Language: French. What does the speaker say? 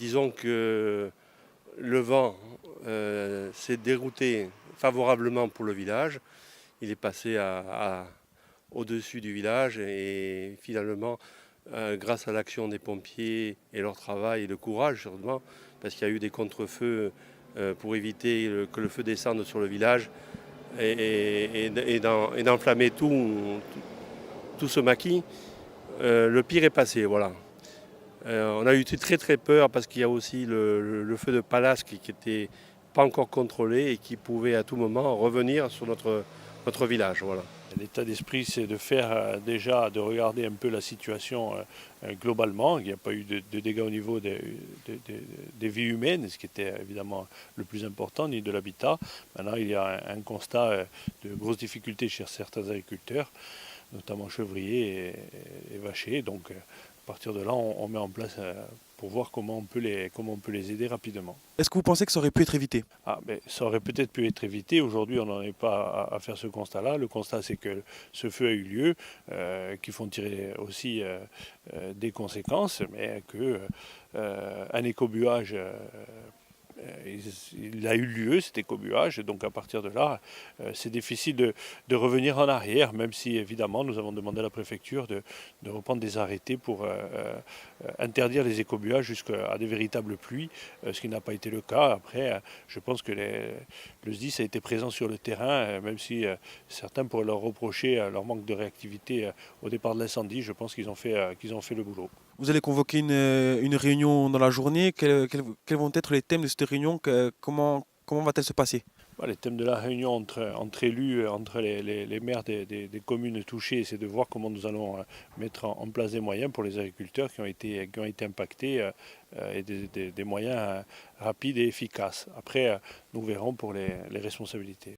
disons que le vent s'est dérouté favorablement pour le village. Il est passé au-dessus du village et finalement, grâce à l'action des pompiers et leur travail et le courage sûrement, parce qu'il y a eu des contre-feux pour éviter que le feu descende sur le village et d'enflammer tout ce maquis, le pire est passé, voilà. On a eu très très peur parce qu'il y a aussi le feu de Pallas qui n'était pas encore contrôlé et qui pouvait à tout moment revenir sur notre village. Voilà. L'état d'esprit, c'est de faire déjà, de regarder un peu la situation globalement. Il n'y a pas eu de dégâts au niveau des vies humaines, ce qui était évidemment le plus important, ni de l'habitat. Maintenant, il y a un constat de grosses difficultés chez certains agriculteurs, notamment chevriers et vacher. Donc, à partir de là, on met en place pour voir comment on peut les aider rapidement. Est-ce que vous pensez que ça aurait pu être évité? Ça aurait peut-être pu être évité. Aujourd'hui, on n'en est pas à faire ce constat-là. Le constat, c'est que ce feu a eu lieu, qu'il faut en tirer aussi des conséquences, mais qu'un écobuage il a eu lieu, cet écobuage, et donc à partir de là, c'est difficile de revenir en arrière, même si évidemment nous avons demandé à la préfecture de reprendre des arrêtés pour interdire les écobuages jusqu'à des véritables pluies, ce qui n'a pas été le cas. Après, je pense que le SDIS a été présent sur le terrain, même si certains pourraient leur reprocher leur manque de réactivité au départ de l'incendie. Je pense qu'ils ont fait le boulot. Vous allez convoquer une réunion dans la journée. Quels vont être les thèmes de cette réunion? Comment va-t-elle se passer? Les thèmes de la réunion entre élus, entre les maires des communes touchées, c'est de voir comment nous allons mettre en place des moyens pour les agriculteurs qui ont été impactés et des moyens rapides et efficaces. Après, nous verrons pour les responsabilités.